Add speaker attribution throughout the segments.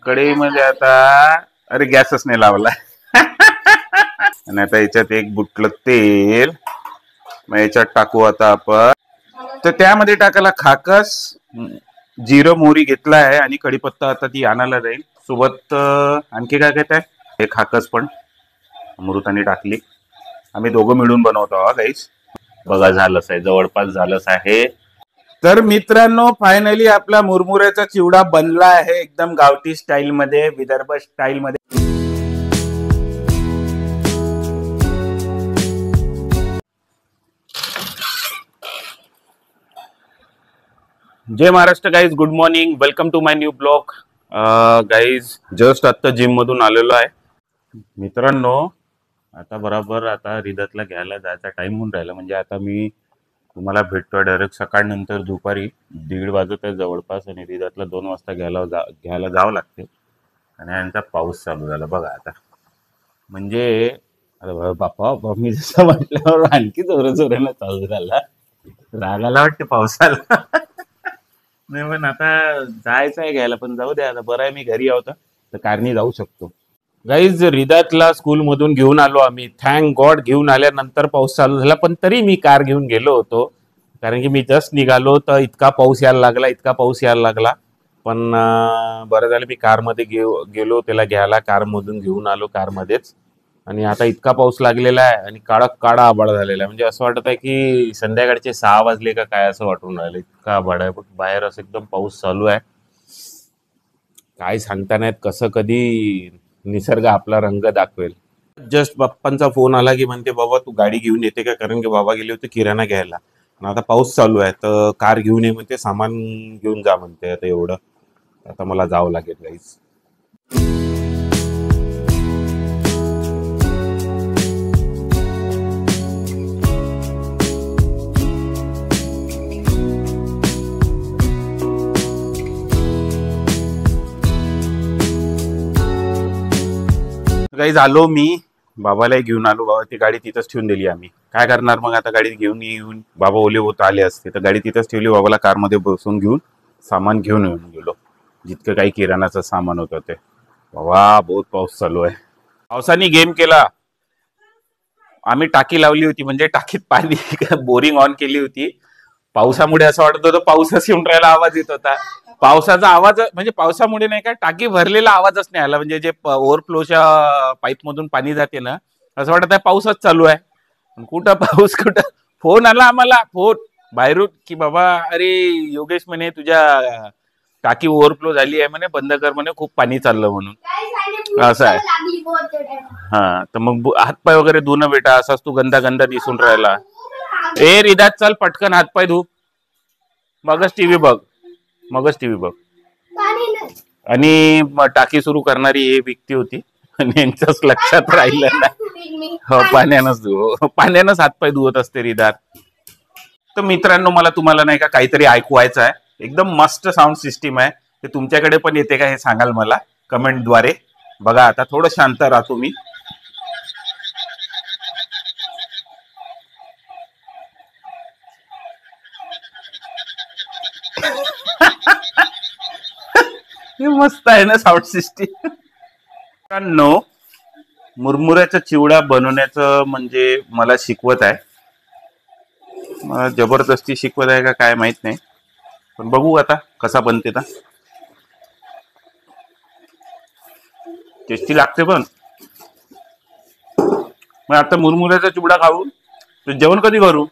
Speaker 1: कढईमध्ये आता अरे गॅसच नाही लावला आणि आता याच्यात एक बुटलं तेल, मग याच्यात टाकू आता आपण. तर त्यामध्ये टाकायला खाकस, जिरं मोहरी घेतला आहे आणि कढीपत्ता आता ती आणायला जाईल. सोबत आणखी काय घेत आहे, हे खाकस पण अमृताने टाकली. आम्ही दोघं मिळून बनवतो हा गाईस. बघा झालंच आहे, जवळपास झालंच आहे. तर मित्रांनो फायनली आपला मुरमुऱ्याचा चिवडा बनला आहे एकदम गावठी स्टाईल मध्ये, विदर्भ स्टाईल मध्ये. जय Maharashtra guys, good morning, welcome to my new blog. Guys just आता जिम मधून आलेलो आहे मित्रांनो. आता बरोबर आता रिदतला घ्यायला जायचा टाइम होऊन राहिला. म्हणजे आता मी तुम्हाला भेटतोय डायरेक्ट सकाळ नंतर दुपारी 1:30 वाजत आहे जवळपास, आणि रिदतला 2 वाजता घ्यायला जावं लागते. आणि यांचा पाऊस चालू झाला बघा आता. म्हणजे आता बाप्पा मी जसं म्हटल्यावर आणखी जोराने चालू झाला. रागाला वाटते पावसाला. नाही पण आता जायचं आहे घ्यायला, पण जाऊ द्या आता. बरं आहे मी घरी आहोत तर कारनी जाऊ शकतो. गाईज रिदातला स्कूल मधून घेऊन आलो आम्ही. थँक गॉड घेऊन आल्यानंतर पाऊस चालू झाला, पण तरी मी कार घेऊन गेलो होतो. कारण की मी जस्ट निघालो तर इतका पाऊस यायला लागला. पण बरं झालं मी कारमध्ये गेलो त्याला घ्यायला. कारमधून घेऊन आलो कारमध्येच. आणि आता इतका पाऊस लागलेला आहे आणि काळा आभाळ झालेला आहे. म्हणजे असं वाटत आहे की संध्याकाळचे 6 वाजले का काय असं वाटून राहिलं. इतका आभाळ आहे बाहेर, असं एकदम पाऊस चालू आहे. काय सांगता नाहीत कसं कधी निसर्ग आपला रंग दाखवेल. जस्ट बाप्पांचा फोन आला की म्हणते बाबा तू गाडी घेऊन येते का, कारण की बाबा गेले होते किराणा घ्यायला. आता पाऊस चालू आहे तर कार घेऊन ये म्हणते, सामान घेऊन जा म्हणते. आता एवढं आता मला जावं लागेल गाईज. गाईज आलो मी, बाबालाही घेऊन आलो. बाबा ती गाडी तिथंच ठेवून दिली आम्ही. काय करणार मग आता, गाडी घेऊन येऊन बाबा ओले होत आले असते तर गाडी तिथंच ठेवली. बाबाला कारमध्ये बसून घेऊन सामान घेऊन येऊन गेलो, जितकं काही किराणाचं सामान होतं ते. बाबा बहुत पाऊस चालू आहे. पावसाने गेम केला. आम्ही टाकी लावली होती, म्हणजे टाकीत पाणी बोरिंग ऑन केली होती. पावसामुळे असं वाटत होतं पाऊसच येऊन राहायला, आवाज येत होता. पावसाचा आवाज म्हणजे पावसामुळे नाही का टाकी भरलेला आवाजच नाही आला. म्हणजे जे ओव्हरफ्लोच्या पाईप मधून पाणी जाते ना, असं वाटत आहे पाऊसच चालू आहे. कुठं पाऊस कुठं. फोन आला आम्हाला, फोन बाहेरून की बाबा अरे योगेश म्हणे तुझ्या टाकी ओव्हरफ्लो झाली आहे म्हणे, बंद कर म्हणे, खूप पाणी चाललं म्हणून. असं आहे. हा तर मग हातपाय वगैरे धुणं बेटा, असाच तू गंदा दिसून राहिला. ए रिदात चल पटकन हातपाय धु, मगच टीव्ही बघ. आणि टाकी सुरू करणारी ही व्यक्ती होती आणि यांच्याच लक्षात राहिलं नाही. हो पाण्यानंच हातपाय धुवत असते रिदात. तर मित्रांनो मला तुम्हाला नाही का काहीतरी ऐकवायचं आहे. एकदम मस्त साऊंड सिस्टीम आहे. ते तुमच्याकडे पण येते का हे सांगाल मला कमेंटद्वारे. बघा आता थोडं शांत राहतो मी. हे मस्त आहे ना साऊंड सिस्टीम. मित्रांनो मुरमुऱ्याचा चिवडा बनवण्याचं म्हणजे मला शिकवत आहे. मला जबरदस्ती शिकवत आहे का काय माहित नाही, पण बघू आता कसा बनते. तर टेस्टी लागते. पण मग आता मुरमुऱ्याचा चिवडा खाऊन तर जेवण कधी करू?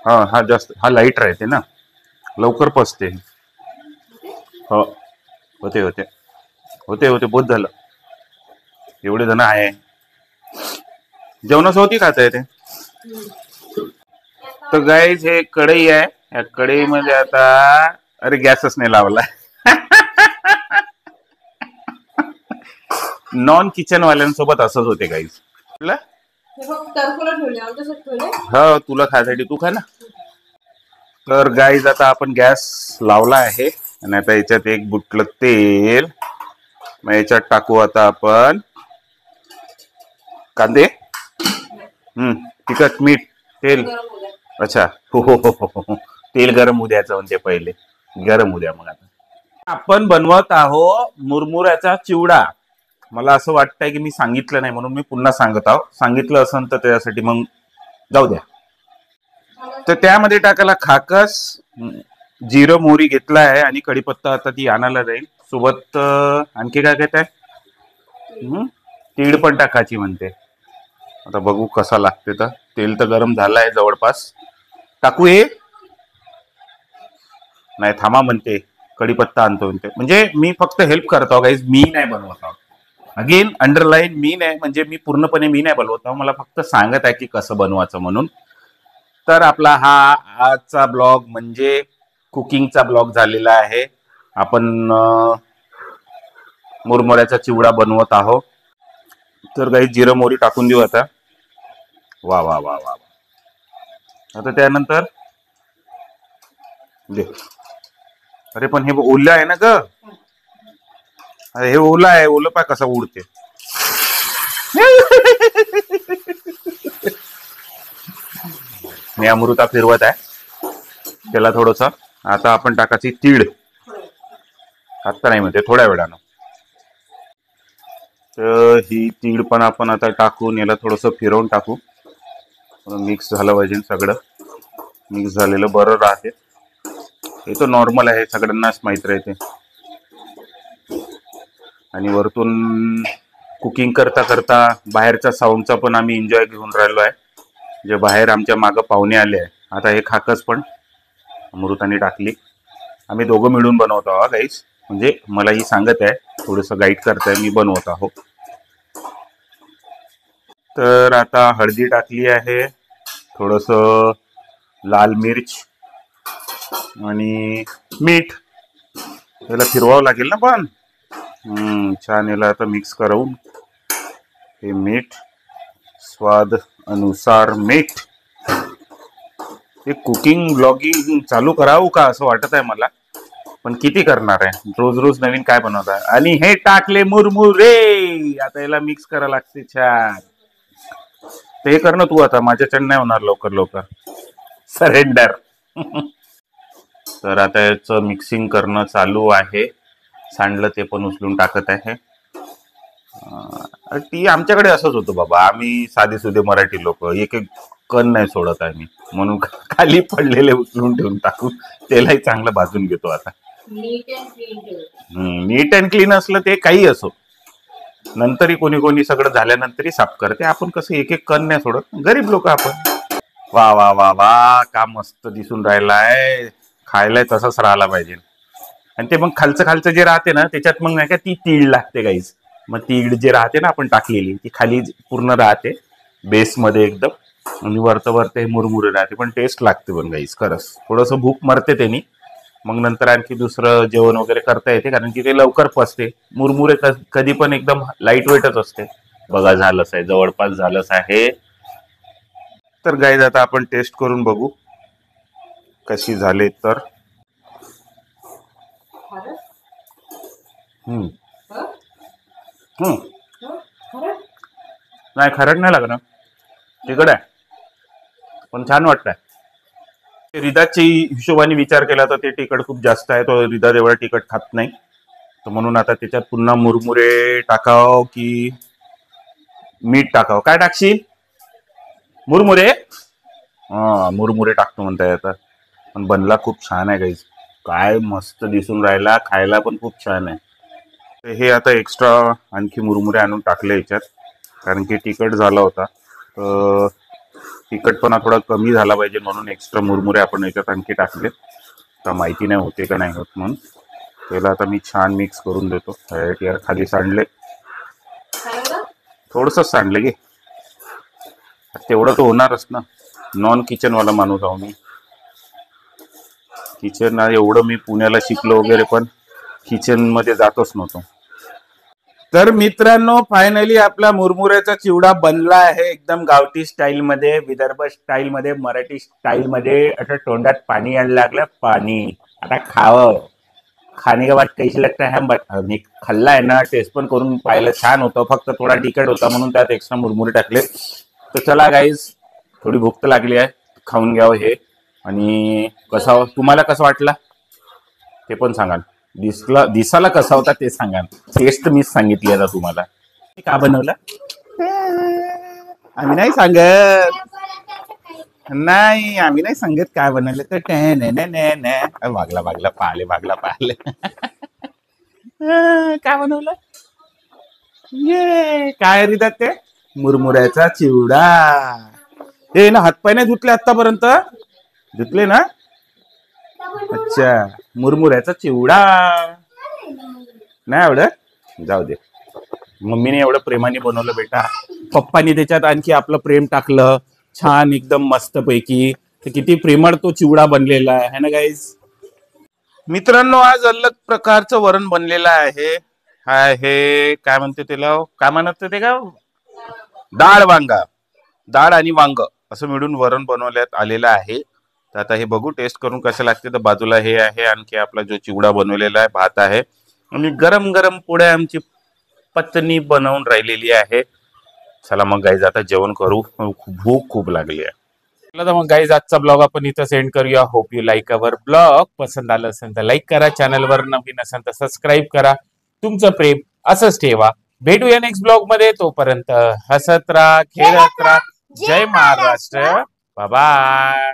Speaker 1: हा जास्त हा लाईट राहते ना, लवकर पचते. हो होते बहुत झालं. एवढे जण आहे जेवणासोबत खाता येते. तर गाईज हे कढई आहे, या कढईमध्ये आता अरे गॅसच नाही लावला. नॉन किचन वाल्यांसोबत असंच होते गाईज. हो तुला खायसाठी तू खा ना. तर गाईज आता आपण गॅस लावला आहे आणि आता याच्यात एक बुटलं तेल, मग याच्यात टाकू आता आपण कांदे, तिखट, मीठ, तेल. अच्छा हो तेल गरम होऊ द्यायचं म्हणते पहिले. गरम होऊ द्या मग. आता आपण बनवत आहोत मुरमुऱ्याचा चिवडा. मला असं वाटतंय की मी सांगितलं नाही म्हणून मी पुन्हा सांगत आहो. सांगितलं असेल तर त्यासाठी मग जाऊ द्या. तर त्यामध्ये टाकायला खाकस, जिरं मोहरी घेतला आहे आणि कढीपत्ता आता ती आणायला जाईल. सोबत आणखी काय घेत आहे, तीळ पण टाकायची म्हणते. आता बघू कसा लागते. तर तेल तर गरम झालं आहे जवळपास. टाकू हे, नाही थांबा म्हणते, कढीपत्ता आणतो म्हणते. म्हणजे मी फक्त हेल्प करतो गाईज, मी नाही बनवत आहोत. अगेन अंडरलाईन, मी नाही म्हणजे मी पूर्णपणे मी नाही बनवत आहोत. मला फक्त सांगत आहे की कसं बनवायचं म्हणून. तर आपला हा आजचा ब्लॉग म्हणजे कुकिंगचा ब्लॉग झालेला आहे. आपण मुरमुऱ्याचा चिवडा बनवत आहोत. तर काही जिरं मोहरी टाकून देऊ आता. वा वा वा वा. आता त्यानंतर दे. अरे पण हे ओलं आहे ना ग, हे ओलं आहे. ओलं पाय कसं उडते. मी अमृता फिरवत आहे त्याला थोडस. आता आपण टाकायची तीळ. आता नाही म्हणते, थोड्या वेळानं. तर ही तीळ पण आपण आता टाकून याला थोडस फिरवून टाकू. मिक्स झालं पाहिजे सगळं. मिक्स झालेलं बरं राहते. हे तर नॉर्मल आहे, सगळ्यांनाच माहित राहते. आणि वरतून कुकिंग करता करता बाहेरच्या साऊंडचा पण आम्ही एन्जॉय घेऊन राहिलो आहे. जे बाहेर आमच्या मागं पाहुणे आले आहे. आता हे खाकस पण अमृताने टाकली. आम्ही दोघं मिळून बनवत आहोत गाईस. म्हणजे मला ही सांगत आहे, थोडंसं गाईड करत आहे, मी बनवत आहो. तर आता हळदी टाकली आहे, थोडस लाल मिर्च आणि मीठ. याला फिरवावं लागेल ना पण. छान याला आता मिक्स करून. हे मीठ स्वाद अनुसार मीठ. हे कुकिंग ब्लॉगिंग चालू करावं का असं वाटत आहे मला, पण किती करणार आहे, रोज रोज नवीन काय बनवत आहे. आणि हे टाकले मुरमुरे. आता याला मिक्स करायला लागते छान. ते कर ना तू, आता माझ्याच्यानं नाही होणार लवकर लवकर. सरेंडर. तर आता याचं मिक्सिंग करणं चालू आहे. सांडलं ते पण उचलून टाकत आहे. ती आमच्याकडे असंच होतं बाबा. आम्ही साधे सुधे मराठी लोक एक एक कण नाही सोडत आहे मी, म्हणून खाली पडलेले उचलून ठेवून टाकून त्यालाही चांगलं भाजून घेतो. आता नीट अँड क्लीन असलं ते काही असो, नंतरही कोणी कोणी सगळं झाल्यानंतरही साफ करते. आपण कसं एक एक कण नाही सोडत, गरीब लोक आपण. वा वा वा वा, का मस्त दिसून राहिलाय. खायला तसंच राहायला पाहिजे. आणि ते मग खालचं खालचं जे राहते ना त्याच्यात मग नाही का ती तीळ लागते गाईज. मग तीळ जे राहते ना आपण टाकलेली, ती खाली पूर्ण राहते बेसमध्ये एकदम. आणि वरतं वरतं हे मुरमुरे राहते, पण टेस्ट लागते पण गाईज खरंच. थोडंसं भूक मरते त्यांनी, मग नंतर आणखी दुसरं जेवण वगैरे करता येते, कारण की ते लवकर पचते. मुरमुरे कधी पण एकदम लाईट वेटच असते. बघा झालंच आहे, जवळपास झालंच आहे. तर गाईज आता आपण टेस्ट करून बघू कशी झाले तर. नाही खरड नाही लागणार, तिकड आहे पण छान वाटतंय. रिदाची हिशोबाने विचार केला तर ते तिखट खूप जास्त आहे. तो रिदा एवढा तिखट खात नाही, तर म्हणून आता त्याच्यात पुन्हा मुरमुरे टाकाव की मीठ टाकाव. काय टाकशील? मुरमुरे. हा मुरमुरे टाकतो म्हणताय आता. पण बनला खूप छान आहे गाईज. काय मस्त दिसून राहिला, खायला पण खूप छान आहे. हे आता एक्स्ट्रा आणखी मुरमुरे आणून टाकले याच्यात, कारण की तिखट झाला होता. तिखटपणा थोडा कमी झाला पाहिजे म्हणून एक्स्ट्रा मुरमुरे आपण याच्यात आणखी टाकले. तर माहिती नाही होते का नाही होत म्हणून. त्याला आता मी छान मिक्स करून देतो. यार खाली सांडले, थोडस सांडले गे, तेवढं तर होणारच ना. नॉन किचन वाला माणूस आहो मी. किचन एवढं मी पुण्याला शिकलो वगैरे, पण किचन मध्ये जातच नव्हतो. तर मित्रांनो फायनली आपला मुरमुऱ्याचा चिवडा बनला आहे एकदम गावठी स्टाईल मध्ये, विदर्भ स्टाईल मध्ये, मराठी स्टाईल मध्ये. असं तोंडात पाणी यायला लागलं, पाणी. आता खावं. खाने के बाद कैसे लगता है हम मी खाल्ला आहे ना, टेस्ट पण करून पाहिलं, छान होतं. फक्त थोडा तिखट होता म्हणून त्यात एक्स्ट्रा मुरमुरे टाकले. तर चला गाईज, थोडी भूक तर लागली आहे, खाऊन घ्यावं हे. आणि कसा तुम्हाला कसं वाटला? ते पण सांगा. दिसाला कसा होता ते सांगा. टेस्ट मीच सांगितली आता तुम्हाला. का बनवलं? आम्ही नाही सांगत. नाही आम्ही नाही सांगत काय बनवलं तर वागला पाहिले काय बनवलं? ये काय रिदात ते मुरमुऱ्याचा चिवडा. हे ना हातपाय नाही धुतले आतापर्यंत? धुतले ना? अच्छा, मुरमुऱ्याचा चिवडा नाही आवडत? जाऊ दे. मम्मीने एवढं प्रेमाने बनवलं बेटा. पप्पानी त्याच्यात आणखी आपलं प्रेम टाकलं छान एकदम मस्त पैकी. किती प्रेमळ तो चिवडा बनलेला आहे ना गाईज. मित्रांनो आज अलग प्रकारचं वरण बनलेलं आहे. हे काय म्हणते त्याला, काय म्हणत ते का, डाळ वांगा. डाळ आणि वांग असं मिळून वरण बनवण्यात आलेलं आहे. तर आता हे बघू टेस्ट करून कसं लागते. तर बाजूला हे आहे आणखी आपला जो चिवडा बनवलेला आहे, भात आहे आणि गरम गरम पोळ्या आमची पत्नी बनवून राहिलेली आहे. चला मग गाईज आता जेवण करू, भूक खूप लागली आहे. तर मग गाईज आजचा ब्लॉग आपण इथं सेंड करूया. Hope you like our blog. पसंत आलं असेल तर लाईक करा, चॅनलवर नवीन असेल तर सबस्क्राईब करा. तुमचं प्रेम असंच ठेवा. भेटूया नेक्स्ट ब्लॉग मध्ये. तोपर्यंत हसत राहा, खेळत राहा. जय महाराष्ट्र. Bye bye.